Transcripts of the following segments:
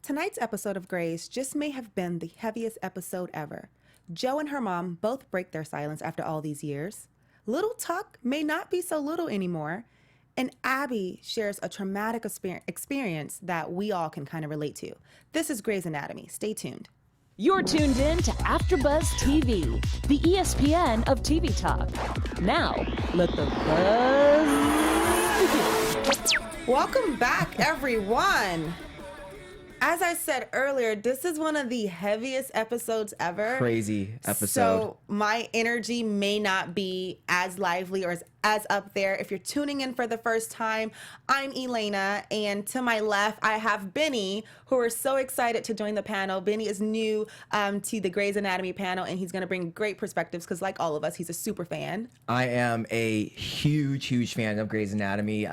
Tonight's episode of Grey's just may have been the heaviest episode ever. Jo and her mom both break their silence after all these years. Little Tuck may not be so little anymore. And Abby shares a traumatic experience that we all can kind of relate to. This is Grey's Anatomy. Stay tuned. You're tuned in to AfterBuzz TV, the ESPN of TV talk. Now, let the buzz begin. Welcome back, everyone. As I said earlier, this is one of the heaviest episodes ever. Crazy episode. So my energy may not be as lively or as up there. If you're tuning in for the first time, I'm Elayna, and to my left, I have Benny, who are so excited to join the panel. Benny is new to the Grey's Anatomy panel, and he's going to bring great perspectives because, like all of us, he's a super fan. I am a huge fan of Grey's Anatomy.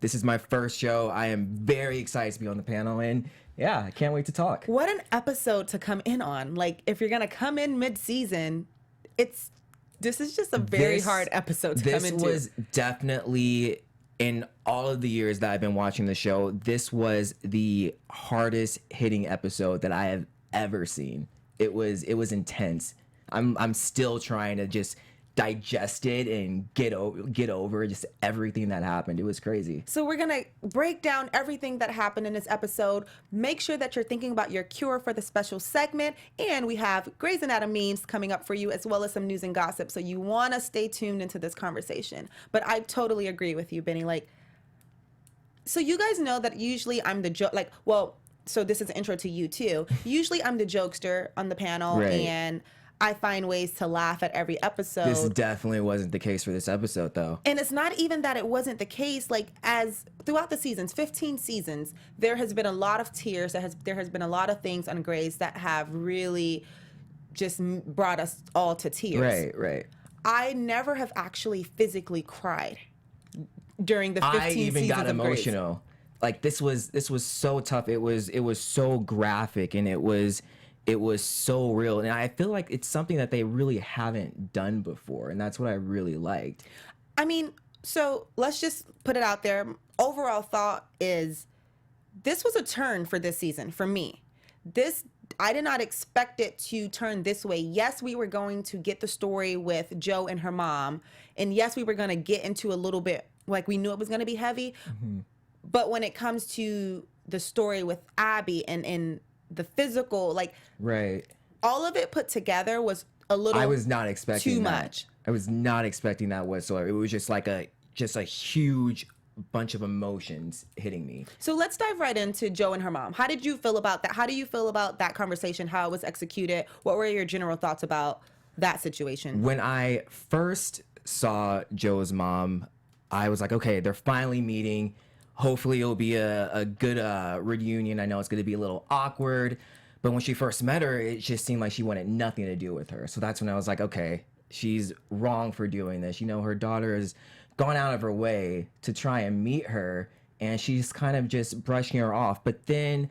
This is my first show. I am very excited to be on the panel, and yeah, I can't wait to talk. What an episode to come in on. Like, if you're going to come in mid-season, this is just a very hard episode to come into. This was definitely, in all of the years that I've been watching the show, this was the hardest hitting episode that I have ever seen. It was intense. I'm still trying to just digest it and get over just everything that happened. It was crazy. So we're gonna break down everything that happened in this episode. Make sure that you're thinking about your cure for the special segment, and we have Grey's Anatomy memes coming up for you, as well as some news and gossip. So you want to stay tuned into this conversation. But I totally agree with you, Benny. Like, so you guys know that usually I'm the joke. Like, well, so this is an intro to you too. Usually I'm the jokester on the panel, right, and I find ways to laugh at every episode. This definitely wasn't the case for this episode, though. And it's not even that it wasn't the case. Like, as throughout the seasons, 15 seasons, there has been a lot of tears. There has been a lot of things on Grey's that have really just brought us all to tears. Right. I never have actually physically cried during the 15 seasons of Grey's. I even got emotional. Like, this was so tough. It was so graphic, and it was so real, and I feel like it's something that they really haven't done before, and that's what I really liked. I mean, so let's just put it out there. Overall thought is this was a turn for this season for me. I did not expect it to turn this way. Yes, we were going to get the story with Jo and her mom, and yes, we were going to get into a little bit, like, we knew it was going to be heavy, but when it comes to the story with Abby and the physical, like, right, all of it put together was a little. I was not expecting too that. much. I was not expecting that whatsoever. It was just like a huge bunch of emotions hitting me. So let's dive right into Jo and her mom. How did you feel about that? How do you feel about that conversation? How it was executed? What were your general thoughts about that situation? When I first saw Jo's mom, I was like, okay, they're finally meeting. Hopefully it'll be a good reunion. I know it's going to be a little awkward, but when she first met her, it just seemed like she wanted nothing to do with her. So that's when I was like, okay, she's wrong for doing this. You know, her daughter has gone out of her way to try and meet her, and she's kind of just brushing her off. But then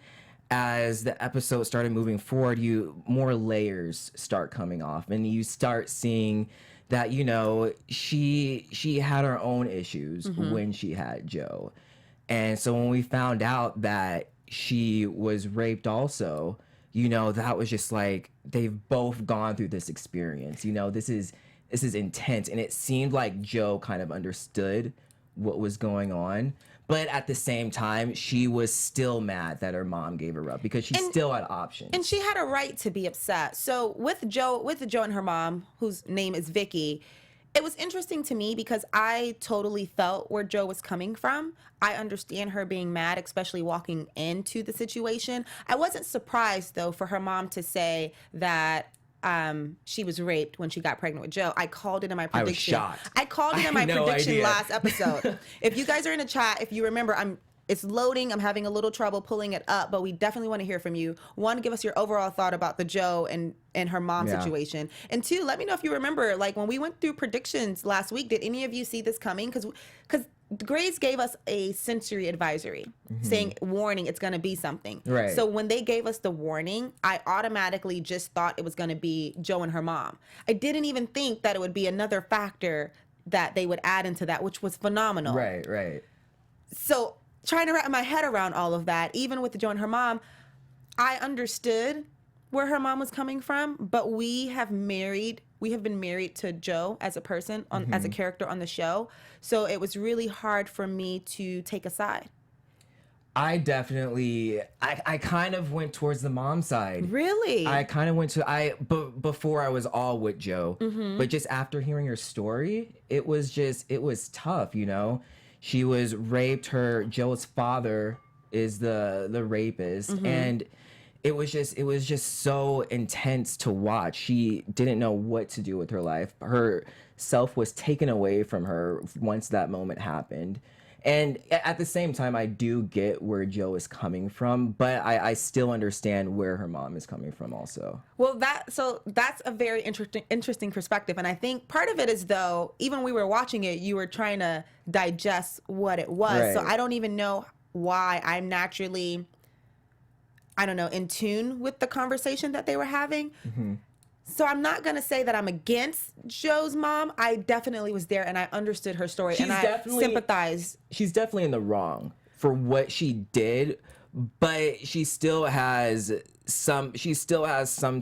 as the episode started moving forward, more layers start coming off, and you start seeing that, you know, she had her own issues when she had Jo. And so when we found out that she was raped also, you know, that was just like, they've both gone through this experience. You know, this is intense. And it seemed like Jo kind of understood what was going on. But at the same time, she was still mad that her mom gave her up because she still had options. And she had a right to be upset. So with Jo and her mom, whose name is Vicky, it was interesting to me because I totally felt where Jo was coming from. I understand her being mad, especially walking into the situation. I wasn't surprised, though, for her mom to say that she was raped when she got pregnant with Jo. I called it in my prediction. I was shocked. I called it in my prediction idea. last episode. If you guys are in the chat, if you remember, it's loading. I'm having a little trouble pulling it up, but we definitely want to hear from you. One, give us your overall thought about the Jo and her mom situation. And two, let me know if you remember, like, when we went through predictions last week, did any of you see this coming? Because Grey's gave us a sensory advisory saying, warning, it's going to be something. Right. So when they gave us the warning, I automatically just thought it was going to be Jo and her mom. I didn't even think that it would be another factor that they would add into that, which was phenomenal. Right. So trying to wrap my head around all of that, even with Jo and her mom, I understood where her mom was coming from, but we have been married to Joe as a person, as a character on the show. So it was really hard for me to take a side. I kind of went towards the mom side. Really? I kind of went to, before I was all with Joe, but just after hearing her story, it was tough, you know? She was raped. Joe's father is the rapist. And it was just so intense to watch. She didn't know what to do with her life. Her self was taken away from her once that moment happened. And at the same time, I do get where Joe is coming from, but I still understand where her mom is coming from also. Well, that's a very interesting perspective. And I think part of it is, though, even when we were watching it, you were trying to digest what it was. Right. So I don't even know why I'm naturally, I don't know, in tune with the conversation that they were having. So I'm not going to say that I'm against Joe's mom. I definitely was there and I understood her story and I sympathized. She's definitely in the wrong for what she did, but she still has some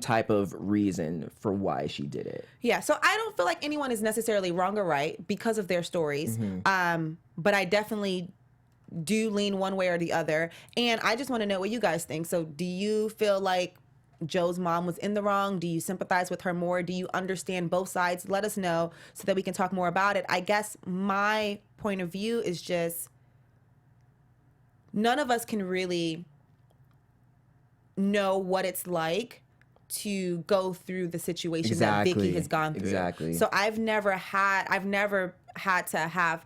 type of reason for why she did it. Yeah, so I don't feel like anyone is necessarily wrong or right because of their stories. But I definitely do lean one way or the other. And I just want to know what you guys think. So do you feel like Joe's mom was in the wrong? Do you sympathize with her more? Do you understand both sides? Let us know so that we can talk more about it. I guess my point of view is just none of us can really know what it's like to go through the situation that Vicky has gone through. Exactly. So I've never had to have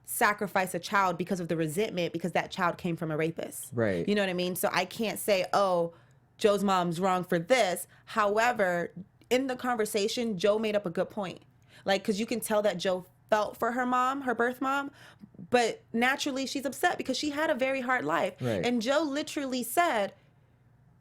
sacrifice a child because of the resentment because that child came from a rapist. Right. You know what I mean? So I can't say, oh, Joe's mom's wrong for this. However, in the conversation, Joe made up a good point. Like, because you can tell that Joe felt for her mom, her birth mom, but naturally she's upset because she had a very hard life. Right. And Joe literally said,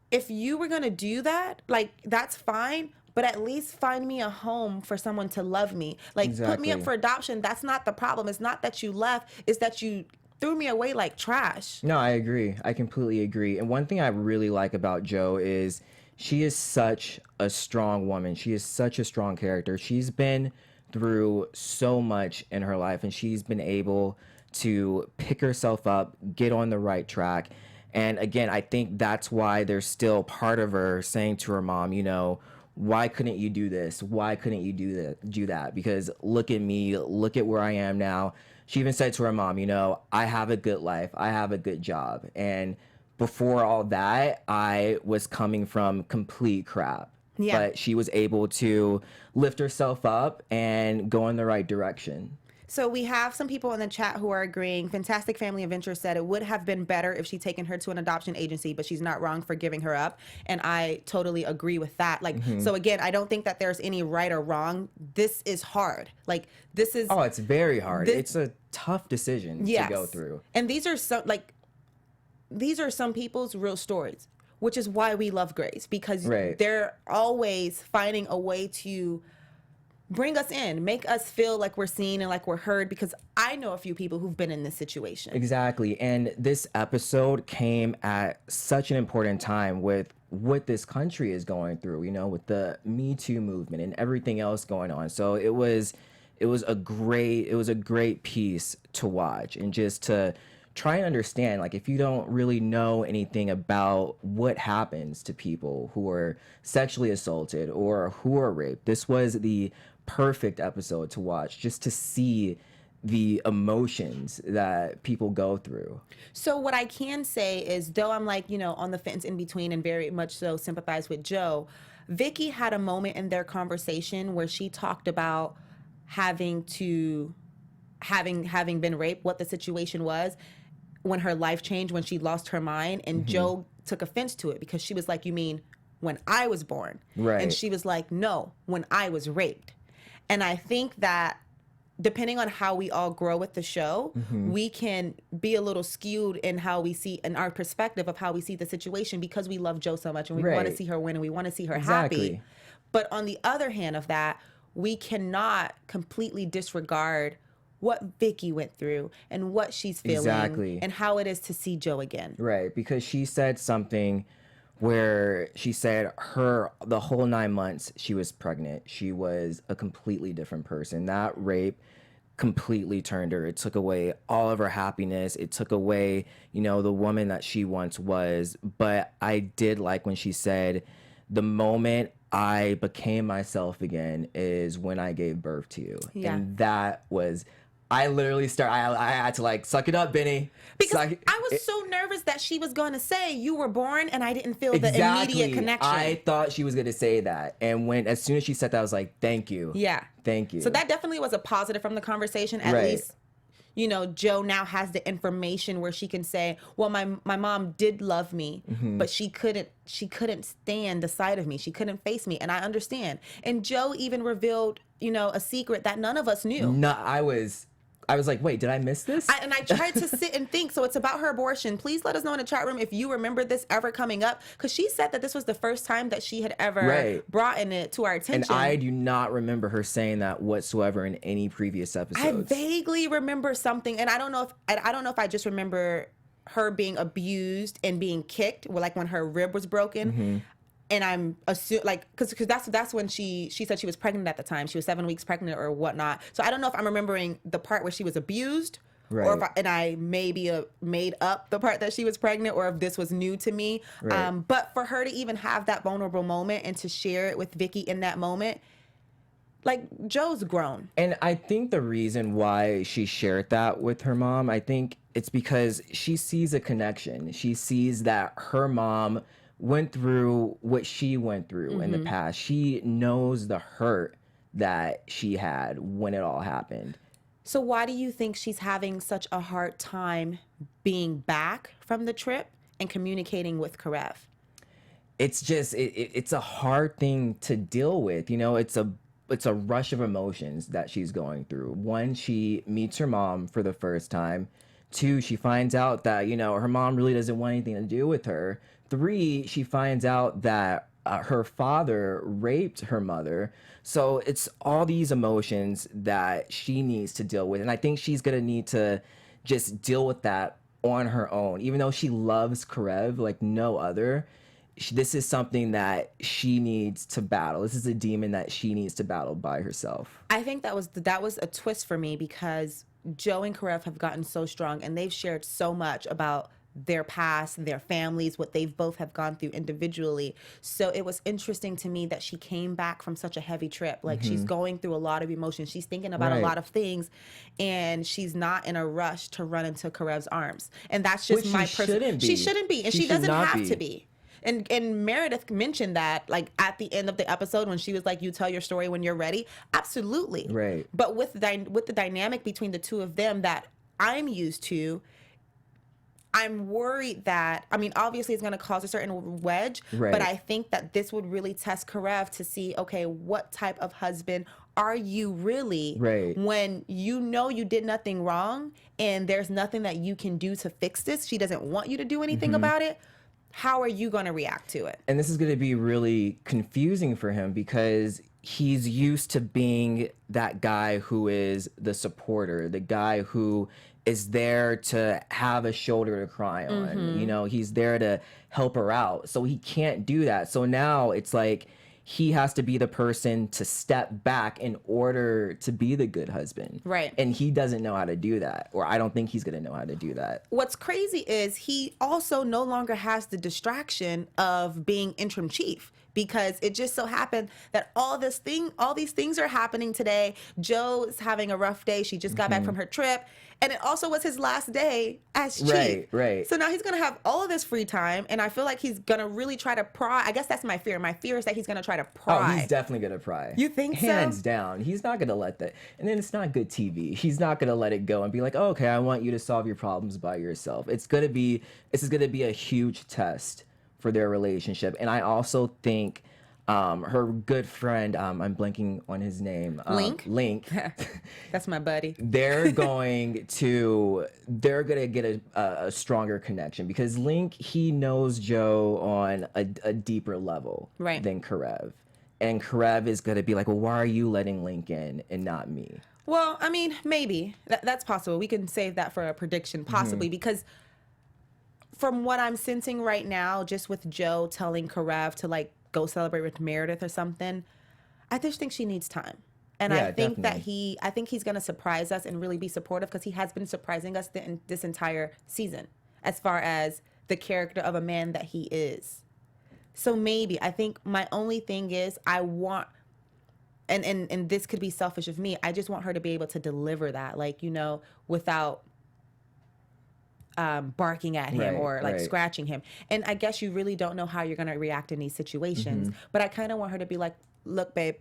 if you were going to do that, like, that's fine, but at least find me a home for someone to love me. Like, put me up for adoption. That's not the problem. It's not that you left. It's that you threw me away like trash. No, I agree. I completely agree. And one thing I really like about Joe is she is such a strong woman. She is such a strong character. She's been through so much in her life, and she's been able to pick herself up, get on the right track. And again, I think that's why there's still part of her saying to her mom, you know, why couldn't you do this? Why couldn't you do that? Because look at me, look at where I am now. She even said to her mom, you know, I have a good life. I have a good job. And before all that, I was coming from complete crap. Yeah. But she was able to lift herself up and go in the right direction. So we have some people in the chat who are agreeing. Fantastic Family Adventure said it would have been better if she'd taken her to an adoption agency, but she's not wrong for giving her up. And I totally agree with that. Like, so again, I don't think that there's any right or wrong. This is hard. Like, this is... Oh, it's very hard. It's a tough decision to go through. And these are some people's real stories, which is why we love Grace, because they're always finding a way to bring us in, make us feel like we're seen and like we're heard, because I know a few people who've been in this situation. Exactly. And this episode came at such an important time with what this country is going through, you know, with the Me Too movement and everything else going on. So it was a great piece to watch, and just to try and understand, like, if you don't really know anything about what happens to people who are sexually assaulted or who are raped, this was the perfect episode to watch, just to see the emotions that people go through. So what I can say is, though I'm like, you know, on the fence in between and very much so sympathize with Joe, Vicky had a moment in their conversation where she talked about having been raped, what the situation was, when her life changed, when she lost her mind, and Joe took offense to it because she was like, you mean when I was born? Right. And she was like, no, when I was raped. And I think that depending on how we all grow with the show, we can be a little skewed in how we see, in our perspective of how we see the situation, because we love Joe so much and we want to see her win and we want to see her happy. But on the other hand of that, we cannot completely disregard what Vicky went through and what she's feeling and how it is to see Joe again. Right, because she said something where she said the whole 9 months she was pregnant, she was a completely different person. That rape completely turned her. It took away all of her happiness. It took away, the woman that she once was. But I did like when she said, the moment I became myself again is when I gave birth to you. Yeah. And that was, I literally I had to like, suck it up, Benny. Because I was so nervous that she was going to say you were born, and I didn't feel the immediate connection. I thought she was going to say that. And as soon as she said that, I was like, thank you. Yeah. Thank you. So that definitely was a positive from the conversation. At least, Joe now has the information where she can say, well, my mom did love me, but she couldn't stand the side of me. She couldn't face me. And I understand. And Joe even revealed, a secret that none of us knew. No, I was like, wait, did I miss this? And I tried to sit and think. So it's about her abortion. Please let us know in the chat room if you remember this ever coming up. Because she said that this was the first time that she had ever brought it to our attention. And I do not remember her saying that whatsoever in any previous episodes. I vaguely remember something. And I don't know if I just remember her being abused and being kicked, like when her rib was broken. And I'm assuming, because that's when she said she was pregnant at the time. She was 7 weeks pregnant or whatnot. So I don't know if I'm remembering the part where she was abused, or if I maybe made up the part that she was pregnant, or if this was new to me. But for her to even have that vulnerable moment and to share it with Vicky in that moment, like, Joe's grown. And I think the reason why she shared that with her mom, I think it's because she sees a connection. She sees that her mom went through what she went through in the past. She knows the hurt that she had when it all happened. So why do you think she's having such a hard time being back from the trip and communicating with Karev? It's just, it's a hard thing to deal with. It's a rush of emotions that she's going through. One, she meets her mom for the first time. Two, she finds out that, her mom really doesn't want anything to do with her. Three, she finds out that her father raped her mother. So it's all these emotions that she needs to deal with. And I think she's going to need to just deal with that on her own. Even though she loves Karev like no other, this is something that she needs to battle. This is a demon that she needs to battle by herself. I think that was a twist for me, because Joe and Karev have gotten so strong, and they've shared so much about their past, their families, what they've both have gone through individually. So it was interesting to me that she came back from such a heavy trip. Like, she's going through a lot of emotions. She's thinking about a lot of things, and she's not in a rush to run into Karev's arms. And that's just my personal. She shouldn't be, and she doesn't have to be. And Meredith mentioned that, like, at the end of the episode when she was like, you tell your story when you're ready. Absolutely. Right. But with the dynamic between the two of them that I'm used to, I'm worried that, obviously it's going to cause a certain wedge, but I think that this would really test Karev to see, okay, what type of husband are you really when you did nothing wrong and there's nothing that you can do to fix this. She doesn't want you to do anything about it. How are you going to react to it? And this is going to be really confusing for him, because he's used to being that guy who is the supporter, the guy who is there to have a shoulder to cry on. He's there to help her out. So he can't do that. So now it's like he has to be the person to step back in order to be the good husband. Right. And he doesn't know how to do that, or I don't think he's going to know how to do that. What's crazy is he also no longer has the distraction of being interim chief, because it just so happened that all these things are happening today. Joe's having a rough day. She just got back from her trip. And it also was his last day as chief. Right. So now he's going to have all of this free time. And I feel like he's going to really try to pry. I guess that's my fear. My fear is that he's going to try to pry. Oh, he's definitely going to pry. You think so? Hands down. He's not going to let that. And then it's not good TV. He's not going to let it go and be like, oh, okay, I want you to solve your problems by yourself. This is going to be a huge test for their relationship. And I also think her good friend, I'm blanking on his name. Link. That's my buddy. They're going to get a stronger connection, because Link, he knows Joe on a deeper level than Karev. And Karev is going to be like, well, why are you letting Link in and not me? Well, maybe. That's possible. We can save that for a prediction, possibly, because from what I'm sensing right now, just with Joe telling Karev to like go celebrate with Meredith or something, I just think she needs time. And Yeah, I think definitely. I think he's going to surprise us and really be supportive, because he has been surprising us this entire season as far as the character of a man that he is. So maybe, I think my only thing is I want, and this could be selfish of me, I just want her to be able to deliver that, like, you know, without barking at him Right, or like right. scratching him. And I guess you really don't know how you're going to react in these situations. But I kind of want her to be like, look, babe,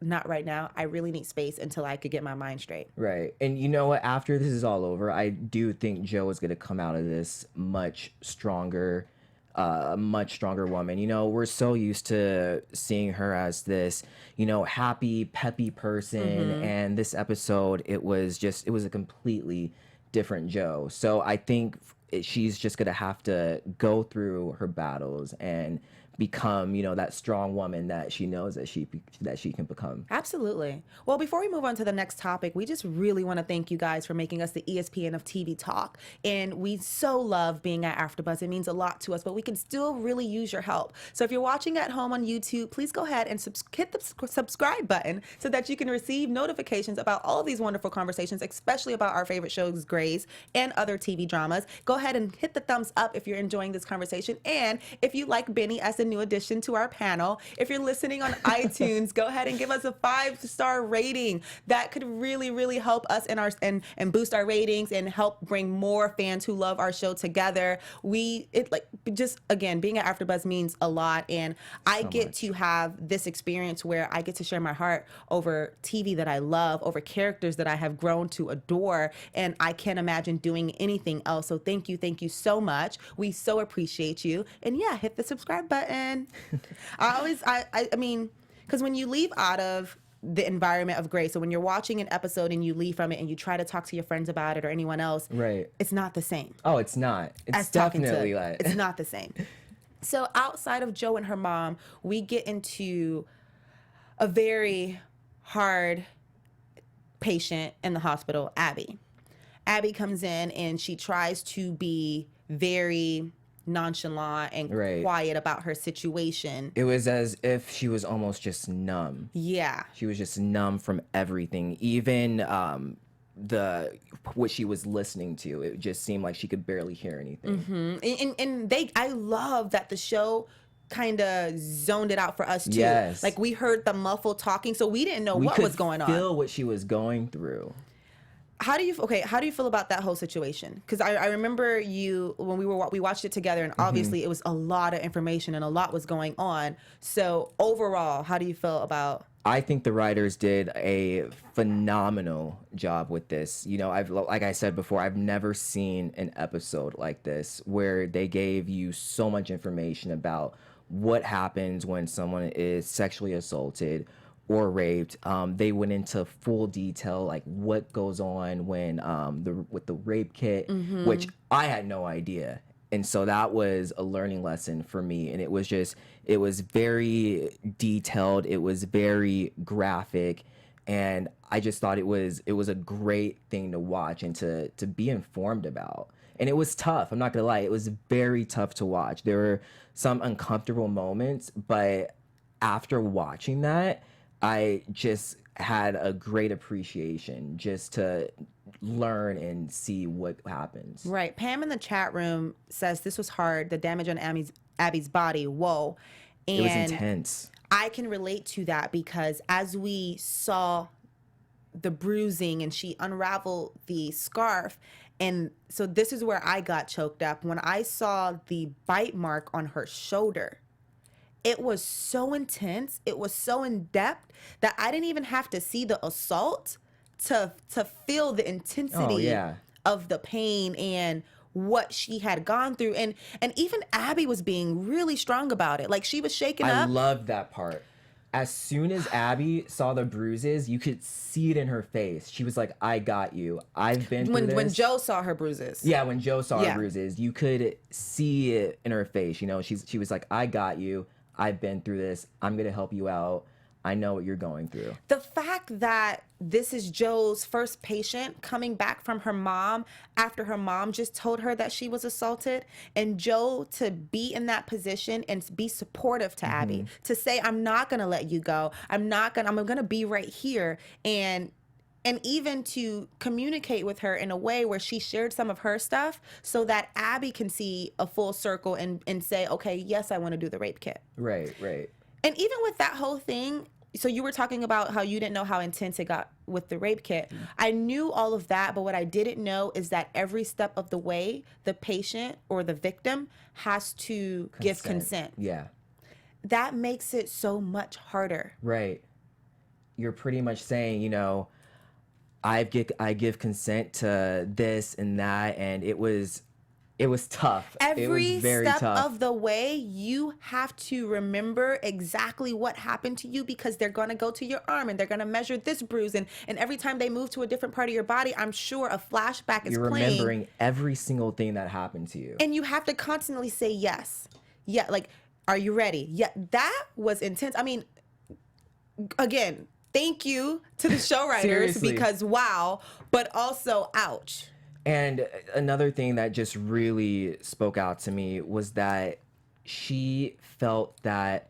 not right now. I really need space until I could get my mind straight. Right. And you know what? After this is all over, I do think Joe is going to come out of this much stronger, a much stronger woman. You know, we're so used to seeing her as this, you know, happy, peppy person. And this episode, it was a completely different Joe. So I think she's just going to have to go through her battles and become, you know, that strong woman that she knows that she can become. Absolutely. Well, before we move on to the next topic, we just really want to thank you guys for making us the ESPN of TV talk. And we so love being at AfterBuzz. It means a lot to us, but we can still really use your help. So if you're watching at home on YouTube, please go ahead and hit the subscribe button so that you can receive notifications about all of these wonderful conversations, especially about our favorite shows, Grays, and other TV dramas. Go ahead and hit the thumbs up if you're enjoying this conversation. And if you like Benny as a new addition to our panel, if you're listening on iTunes, go ahead and give us a 5-star rating. That could really, really help us and boost our ratings and help bring more fans who love our show together. Being at AfterBuzz means a lot, and I get to have this experience where I get to share my heart over TV that I love, over characters that I have grown to adore, and I can't imagine doing anything else. So thank you so much. We so appreciate you. And yeah, hit the subscribe button. I mean, because when you leave out of the environment of Grey, so when you're watching an episode and you leave from it and you try to talk to your friends about it or anyone else, Right. it's not the same. Oh, it's not. It's definitely like It's not the same. So outside of Joe and her mom, we get into a very hard patient in the hospital, Abby. Abby comes in and she tries to be very nonchalant and Right. quiet about her situation. It was as if she was almost just numb. Yeah. She was just numb from everything. Even what she was listening to, it just seemed like she could barely hear anything. And I love that the show kind of zoned it out for us too. Yes. Like we heard the muffled talking, so we didn't know We what could was going on. feel what she was going through. How do you feel about that whole situation? Because I remember you when we watched it together, and obviously it was a lot of information and a lot was going on. So overall, how do you feel about? I think the writers did a phenomenal job with this. You know, like I said before, I've never seen an episode like this where they gave you so much information about what happens when someone is sexually assaulted or raped. They went into full detail, like what goes on when with the rape kit, which I had no idea. And so that was a learning lesson for me. And it was very detailed. It was very graphic. And I just thought it was a great thing to watch and to be informed about. And it was tough. I'm not gonna lie. It was very tough to watch. There were some uncomfortable moments, but after watching that, I just had a great appreciation just to learn and see what happens. Right. Pam in the chat room says this was hard. The damage on Abby's body. Whoa. And It was intense. I can relate to that because as we saw the bruising and she unraveled the scarf, and so this is where I got choked up when I saw the bite mark on her shoulder. It was so intense, it was so in depth that I didn't even have to see the assault to feel the intensity of the pain and what she had gone through. And even Abby was being really strong about it. Like she was shaking up. I loved that part. As soon as Abby saw the bruises, you could see it in her face. She was like, I got you. I've been through this. When Joe saw her bruises. Yeah, when Joe saw her bruises, you could see it in her face. You know, she was like, I got you. I've been through this. I'm going to help you out. I know what you're going through. The fact fact that this is Joe's first patient coming back from her mom after her mom just told her that she was assaulted, and Joe to be in that position and be supportive to Abby, to say, I'm not going to let you go. I'm going to be right here. And even to communicate with her in a way where she shared some of her stuff so that Abby can see a full circle and say, okay, yes, I want to do the rape kit. Right. And even with that whole thing, so you were talking about how you didn't know how intense it got with the rape kit. I knew all of that, but what I didn't know is that every step of the way, the patient or the victim has to give consent. Yeah. That makes it so much harder. Right. You're pretty much saying, you know, I give consent to this and that, and it was tough. It Every was very step tough. of the way, you have to remember exactly what happened to you, because they're going to go to your arm and they're going to measure this bruise. And every time they move to a different part of your body, I'm sure a flashback is You're playing. remembering every single thing that happened to you. And you have to constantly say yes. Yeah, like, are you ready? Yeah, that was intense. I mean, again, thank you to the show writers Seriously. because wow, but also ouch. And another thing that just really spoke out to me was that she felt that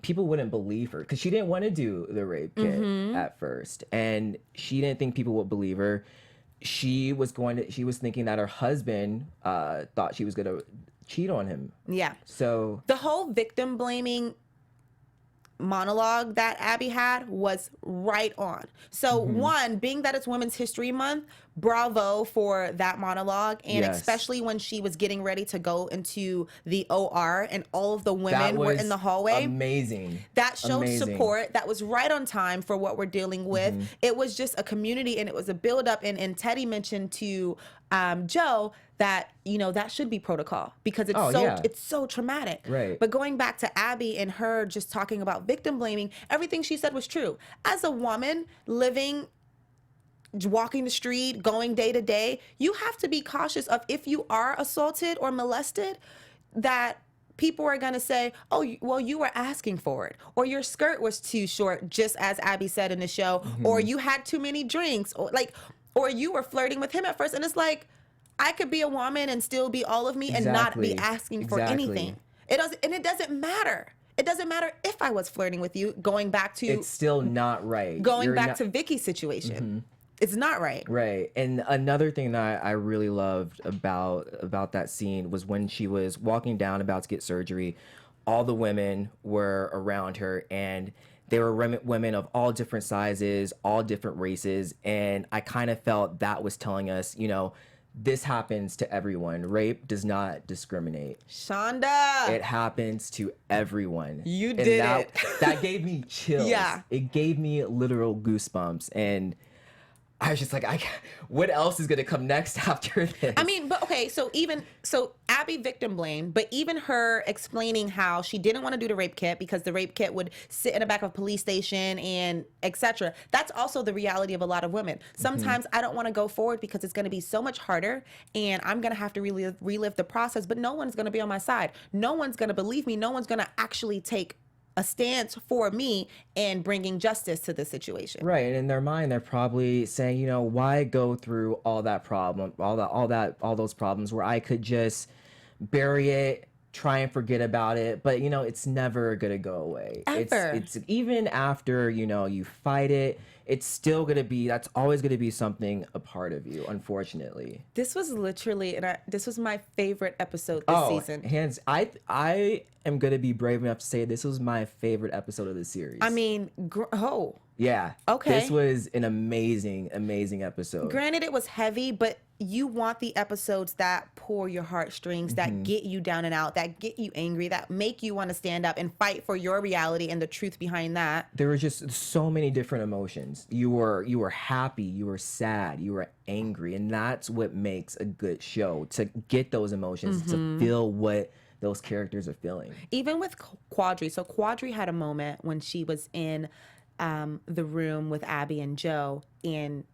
people wouldn't believe her because she didn't want to do the rape kit at first. And she didn't think people would believe her. She was thinking that her husband thought she was going to cheat on him. Yeah. So The whole victim blaming monologue that Abby had was right on. So one, being that it's Women's History Month, bravo for that monologue. And Yes. especially when she was getting ready to go into the OR and all of the women that were was in the hallway. amazing. That showed Amazing. support. That was right on time for what we're dealing with. It was just a community and it was a buildup. And Teddy mentioned to Joe that, you know, that should be protocol because it's it's so traumatic. Right. But going back to Abby and her just talking about victim blaming, everything she said was true. As a woman living, walking the street, going day to day, you have to be cautious of if you are assaulted or molested, that people are going to say, oh, well, you were asking for it, or your skirt was too short, just as Abby said in the show, or you had too many drinks, or you were flirting with him at first. And it's like, I could be a woman and still be all of me and not be asking for anything. It doesn't matter. It doesn't matter if I was flirting with you. Going back to It's still not right. to Vicky's situation. It's not right. Right. And another thing that I really loved about that scene was when she was walking down about to get surgery, all the women were around her and they were women of all different sizes, all different races. And I kind of felt that was telling us, you know, this happens to everyone. Rape does not discriminate. Shonda. It happens to everyone. You And did it. That gave me chills. Yeah. It gave me literal goosebumps. And I was just like, what else is going to come next after this? I mean, but okay, so Abby victim blamed, but even her explaining how she didn't want to do the rape kit because the rape kit would sit in the back of a police station and etc. That's also the reality of a lot of women. Sometimes I don't want to go forward because it's going to be so much harder and I'm going to have to relive the process, but no one's going to be on my side. No one's going to believe me. No one's going to actually take a stance for me and bringing justice to the situation. Right, and in their mind, they're probably saying, you know, why go through all those problems where I could just bury it, try and forget about it, but you know, it's never gonna go away. Ever. It's even after, you know, you fight it, it's still gonna be, that's always gonna be something a part of you, unfortunately. This was literally, this was my favorite episode this season. I am gonna be brave enough to say this was my favorite episode of the series. I mean, yeah. Okay. This was an amazing, amazing episode. Granted, it was heavy, but you want the episodes that pull your heartstrings, that get you down and out, that get you angry, that make you want to stand up and fight for your reality and the truth behind that. There were just so many different emotions. You were happy, you were sad, you were angry, and that's what makes a good show, to get those emotions, to feel what those characters are feeling. Even with Quadri. So Quadri had a moment when she was in the room with Abby and Joe, and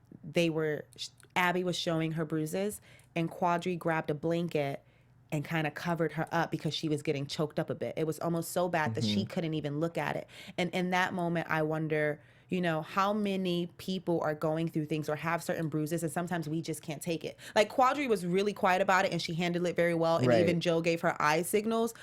Abby was showing her bruises, and Quadri grabbed a blanket and kind of covered her up because she was getting choked up a bit. It was almost so bad that she couldn't even look at it. And in that moment, I wonder, you know, how many people are going through things or have certain bruises, and sometimes we just can't take it. Like Quadri was really quiet about it and she handled it very well, and Right. even Joe gave her eye signals.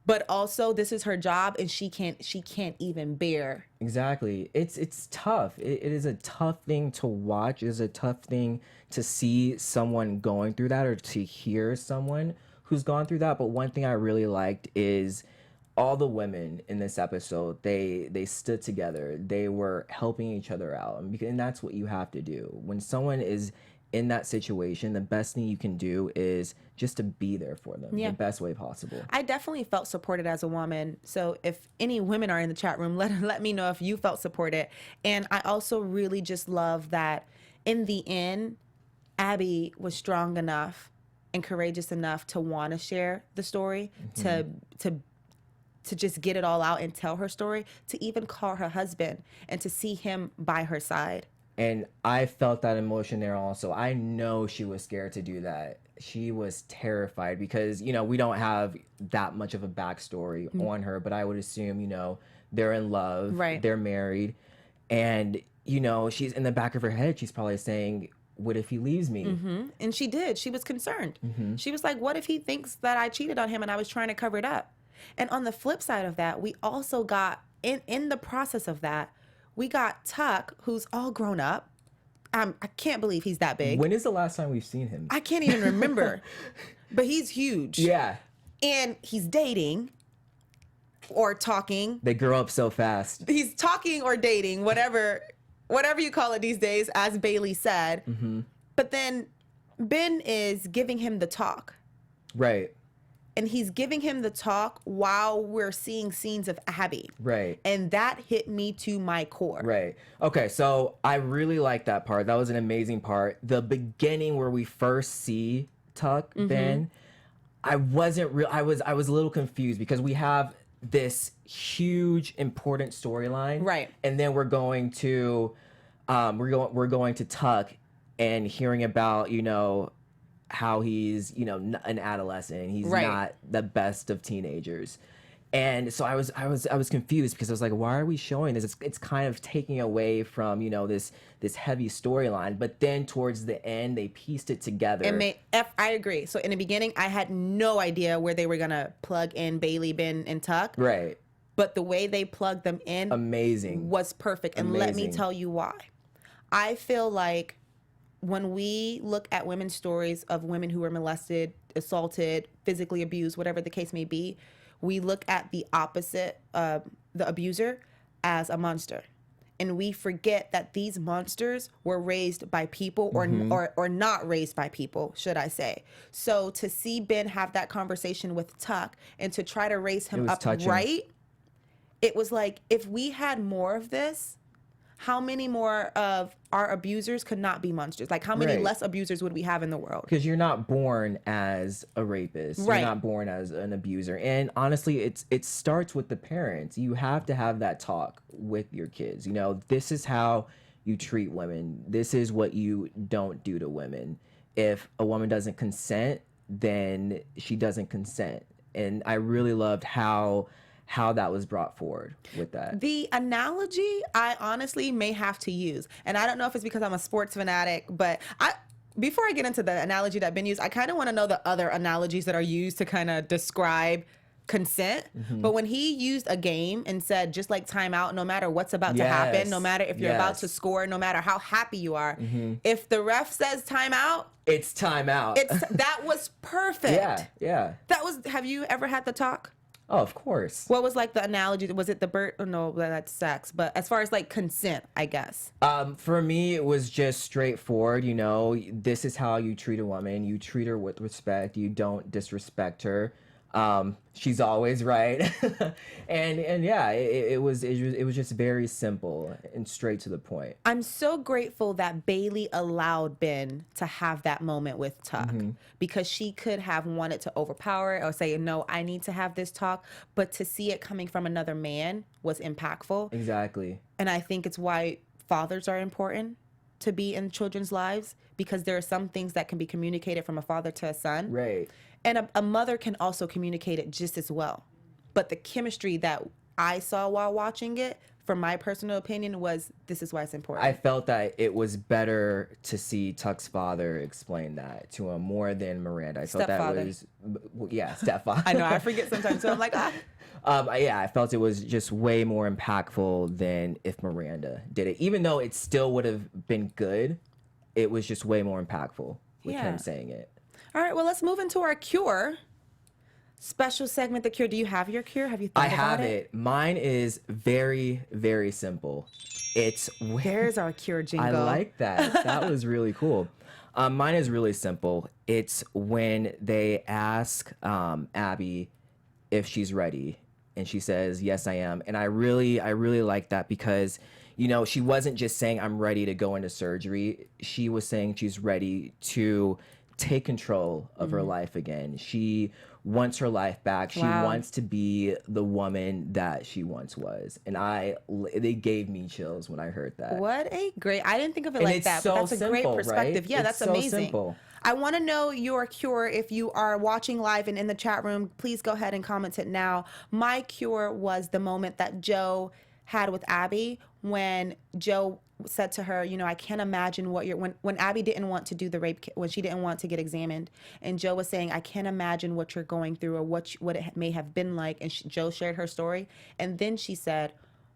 But also, this is her job, and she can't even bear. Exactly. It's tough. It is a tough thing to watch. It is a tough thing to see someone going through that, or to hear someone who's gone through that. But one thing I really liked is all the women in this episode. They stood together. They were helping each other out, and that's what you have to do when someone is in that situation. The best thing you can do is just to be there for them the best way possible. I definitely felt supported as a woman. So if any women are in the chat room, let me know if you felt supported. And I also really just love that in the end, Abby was strong enough and courageous enough to want to share the story, to just get it all out and tell her story, to even call her husband and to see him by her side. And I felt that emotion there also. I know she was scared to do that. She was terrified because, you know, we don't have that much of a backstory on her, but I would assume, you know, they're in love, Right. They're married, and, you know, she's in the back of her head, she's probably saying, what if he leaves me? And she did. She was concerned. She was like, what if he thinks that I cheated on him and I was trying to cover it up? And on the flip side of that, we also got, in the process of that, we got Tuck, who's all grown up. I can't believe he's that big. When is the last time we've seen him? I can't even remember. But he's huge. Yeah. And he's dating or talking. They grow up so fast. He's talking or dating, whatever you call it these days, as Bailey said. But then Ben is giving him the talk. Right. And he's giving him the talk while we're seeing scenes of Abby. Right. And that hit me to my core. Right. Okay, so I really like that part. That was an amazing part. The beginning where we first see Tuck, Ben, I wasn't real I was a little confused because we have this huge important storyline. Right. And then we're going to we're going to Tuck and hearing about, you know, how he's, you know, an adolescent. He's Right. not the best of teenagers. And so I was confused because I was like, why are we showing this? It's kind of taking away from, you know, this heavy storyline. But then towards the end, they pieced it together. I agree. So in the beginning, I had no idea where they were going to plug in Bailey, Ben, and Tuck. Right. But the way they plugged them in Amazing. was perfect. And let me Amazing. tell you why. I feel like when we look at women's stories of women who were molested, assaulted, physically abused, whatever the case may be, we look at the opposite, the abuser, as a monster. And we forget that these monsters were raised by people or not raised by people, should I say. So to see Ben have that conversation with Tuck and to try to raise him up touching. right, it was like, if we had more of this, how many more of our abusers could not be monsters? Like, how many Right. less abusers would we have in the world? Because you're not born as a rapist. Right. You're not born as an abuser. And honestly, it starts with the parents. You have to have that talk with your kids. You know, this is how you treat women. This is what you don't do to women. If a woman doesn't consent, then she doesn't consent. And I really loved how that was brought forward with that. The analogy I honestly may have to use, and I don't know if it's because I'm a sports fanatic, but before I get into the analogy that Ben used, I kind of want to know the other analogies that are used to kind of describe consent. But when he used a game and said, just like timeout, no matter what's about to happen, no matter if you're about to score, no matter how happy you are, if the ref says timeout, it's timeout. that was perfect. Yeah. Have you ever had the talk? Oh, of course. What was like the analogy? Was it the bird? Oh, no, that's sex. But as far as like consent, I guess. For me, it was just straightforward. You know, this is how you treat a woman. You treat her with respect. You don't disrespect her. She's always right. and yeah, it was just very simple and straight to the point. I'm so grateful that Bailey allowed Ben to have that moment with Tuck because she could have wanted to overpower it or say, no, I need to have this talk. But to see it coming from another man was impactful. Exactly. And I think it's why fathers are important to be in children's lives, because there are some things that can be communicated from a father to a son. Right. And a mother can also communicate it just as well. But the chemistry that I saw while watching it from my personal opinion, was this is why it's important. I felt that it was better to see Tuck's father explain that to him more than Miranda. I felt that Stepfather. was, stepfather. I know, I forget sometimes, so I'm like, I felt it was just way more impactful than if Miranda did it. Even though it still would have been good, it was just way more impactful with him saying it. All right, well, let's move into our cure. Special segment, the cure. Do you have your cure? Have you thought about it? I have it. Mine is very, very simple. It's There's our cure jingle. I like that. That was really cool. Mine is really simple. It's when they ask Abby if she's ready, and she says, "Yes, I am." And I really like that because, you know, she wasn't just saying I'm ready to go into surgery. She was saying she's ready to take control of her life again. She wants her life back. She wants to be the woman that she once was. And they gave me chills when I heard that. What a great, I didn't think of it And like it's that, so but that's a great simple, perspective. right? Yeah, It's that's so amazing. simple. I want to know your cure. If you are watching live and in the chat room, please go ahead and comment it now. My cure was the moment that Joe had with Abby when Joe said to her, you know, I can't imagine what you're, when Abby didn't want to do the rape, when she didn't want to get examined, and Joe was saying, I can't imagine what you're going through or what it may have been like, and Joe shared her story, and then she said,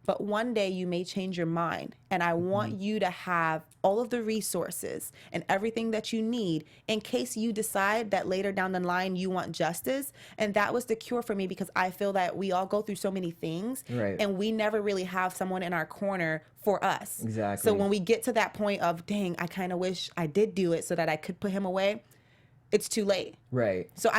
but one day you may change your mind, and I want you to have all of the resources and everything that you need in case you decide that later down the line you want justice. And that was the cure for me, because I feel that we all go through so many things, and we never really have someone in our corner for us. Exactly. So when we get to that point of, dang, I kind of wish I did do it so that I could put him away, it's too late. Right. So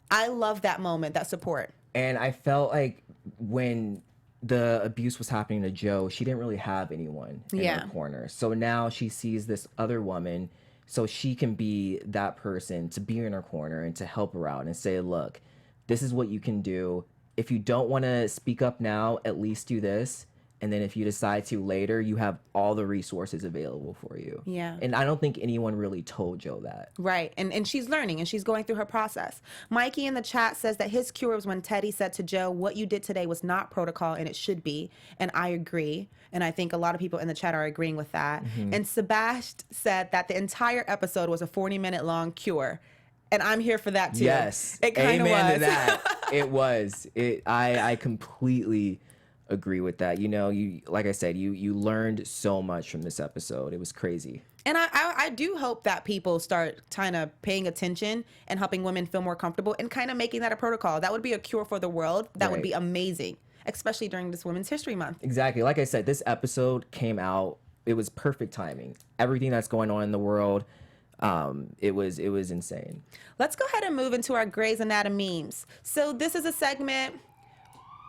I love that moment, that support. And I felt like when the abuse was happening to Joe, she didn't really have anyone in her corner. So now she sees this other woman, so she can be that person to be in her corner and to help her out and say, look, this is what you can do. If you don't want to speak up now, at least do this. And then if you decide to later, you have all the resources available for you. Yeah. And I don't think anyone really told Joe that. Right. And she's learning and she's going through her process. Mikey in the chat says that his cure was when Teddy said to Joe, what you did today was not protocol and it should be. And I agree. And I think a lot of people in the chat are agreeing with that. And Sebast said that the entire episode was a 40-minute long cure. And I'm here for that too. Yes. It kind of was. Amen to that. It was. I completely agree with that. You know, you, like I said, you learned so much from this episode. It was crazy. And I do hope that people start kind of paying attention and helping women feel more comfortable and kind of making that a protocol. That would be a cure for the world. That would be amazing, especially during this Women's History Month. Exactly. Like I said, this episode came out. It was perfect timing. Everything that's going on in the world, it was insane. Let's go ahead and move into our Grey's Anatomy memes. So this is a segment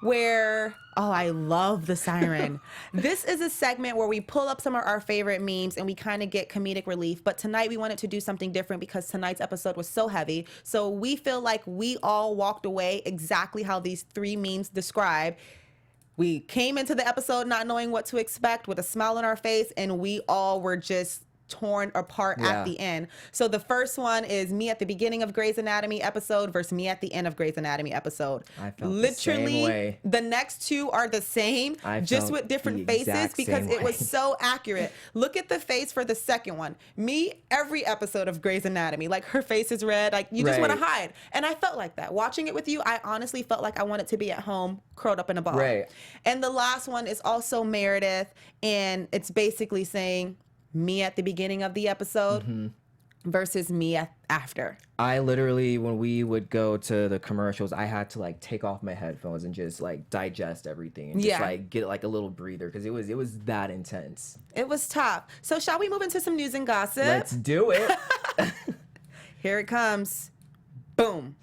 where, oh, I love the siren. This is a segment where we pull up some of our favorite memes and we kind of get comedic relief. But tonight we wanted to do something different because tonight's episode was so heavy. So we feel like we all walked away exactly how these three memes describe. We came into the episode not knowing what to expect with a smile on our face, and we all were just torn apart at the end. So the first one is me at the beginning of Grey's Anatomy episode versus me at the end of Grey's Anatomy episode. I felt literally the same way. The next two are the same, just with different faces because it was so accurate. Look at the face for the second one. Me, every episode of Grey's Anatomy, like her face is red, like you just want to hide. And I felt like that. Watching it with you, I honestly felt like I wanted to be at home curled up in a ball. Right. And the last one is also Meredith, and it's basically saying me at the beginning of the episode versus me after. I literally, when we would go to the commercials, I had to like take off my headphones and just like digest everything and just like get like a little breather because it was that intense. It was tough. So shall we move into some news and gossip? Let's do it. Here it comes. Boom.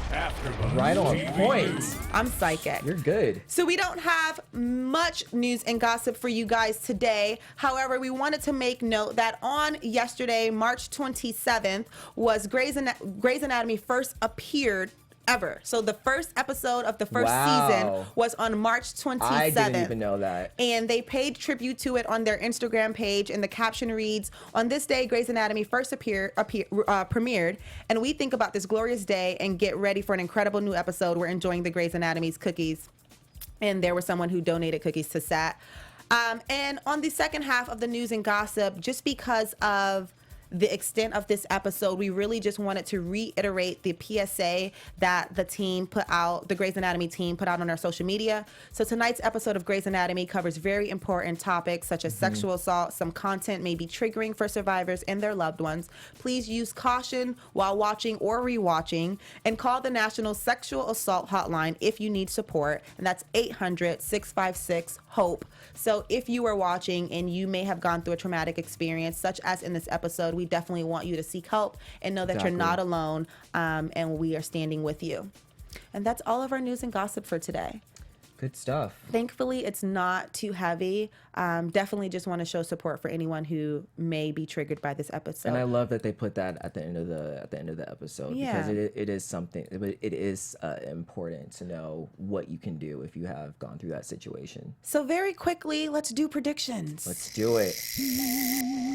AfterBuzz Right on TV point. News. I'm psychic. You're good. So we don't have much news and gossip for you guys today. However, we wanted to make note that on yesterday, March 27th, was Grey's Anatomy first appeared ever. So the first episode of the first season was on March 27th. I didn't even know that. And they paid tribute to it on their Instagram page, and the caption reads, on this day, Grey's Anatomy first premiered, and we think about this glorious day and get ready for an incredible new episode. We're enjoying the Grey's Anatomy's cookies. and there was someone who donated cookies to Sat. And on the second half of the news and gossip, just because of the extent of this episode, we really just wanted to reiterate the PSA that the team put out, the Grey's Anatomy team put out on our social media. So tonight's episode of Grey's Anatomy covers very important topics such as sexual assault. Some content may be triggering for survivors and their loved ones. Please use caution while watching or rewatching, and call the National Sexual Assault Hotline if you need support, and that's 800-656-HOPE. So if you are watching and you may have gone through a traumatic experience, such as in this episode, we definitely want you to seek help and know that you're not alone, and we are standing with you. And that's all of our news and gossip for today. Good stuff. Thankfully, it's not too heavy. Definitely just want to show support for anyone who may be triggered by this episode. And I love that they put that at the end of the episode, because it is something. It is important to know what you can do if you have gone through that situation. So very quickly, let's do predictions. Let's do it.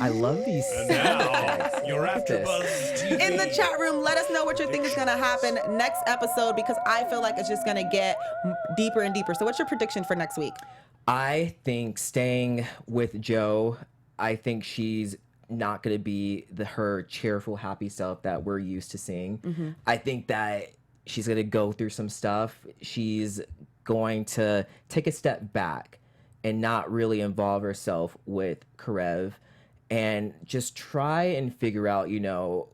I love these. And now, your AfterBuzz TV. In the chat room, let us know what you think is going to happen next episode, because I feel like it's just going to get deeper and deeper. So what's your prediction for next week? I think staying with Jo, I think she's not going to be her cheerful, happy self that we're used to seeing. Mm-hmm. I think that she's going to go through some stuff. She's going to take a step back and not really involve herself with Karev, and just try and figure out, who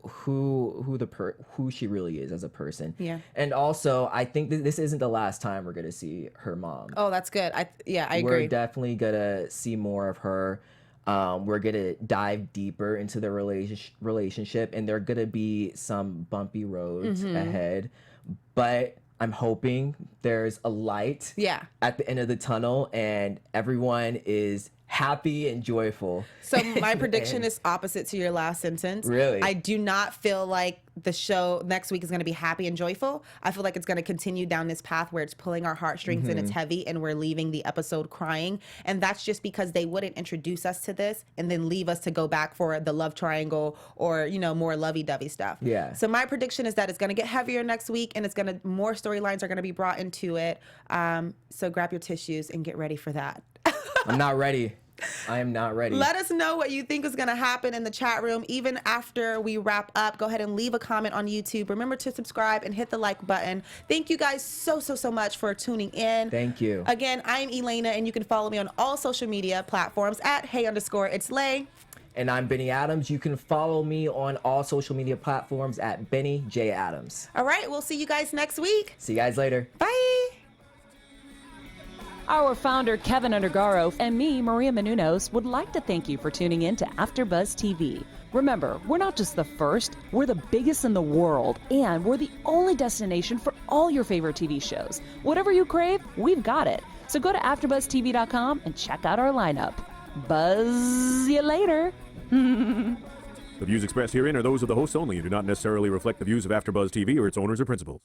she really is as a person. Yeah. And also, I think this isn't the last time we're gonna see her mom. Oh, that's good. I agree. We're definitely gonna see more of her. We're gonna dive deeper into the relationship, and there are gonna be some bumpy roads ahead, but I'm hoping there's a light at the end of the tunnel, and everyone is happy and joyful. So my prediction is opposite to your last sentence. Really? I do not feel like the show next week is going to be happy and joyful. I feel like it's going to continue down this path where it's pulling our heartstrings and it's heavy, and we're leaving the episode crying. And that's just because they wouldn't introduce us to this and then leave us to go back for the love triangle or, more lovey-dovey stuff. Yeah. So my prediction is that it's going to get heavier next week, and more storylines are going to be brought into it. So grab your tissues and get ready for that. I'm not ready. I am not ready. Let us know what you think is going to happen in the chat room. Even after we wrap up, go ahead and leave a comment on YouTube. Remember to subscribe and hit the like button. Thank you guys so much for tuning in. Thank you. Again, I'm Elayna, and you can follow me on all social media platforms at hey_it's_Lay. And I'm Benny Adams. You can follow me on all social media platforms at Benny J. Adams. All right, we'll see you guys next week. See you guys later. Bye. Our founder, Kevin Undergaro, and me, Maria Menounos, would like to thank you for tuning in to AfterBuzz TV. Remember, we're not just the first, we're the biggest in the world, and we're the only destination for all your favorite TV shows. Whatever you crave, we've got it. So go to AfterBuzzTV.com and check out our lineup. Buzz you later. The views expressed herein are those of the hosts only and do not necessarily reflect the views of AfterBuzz TV or its owners or principals.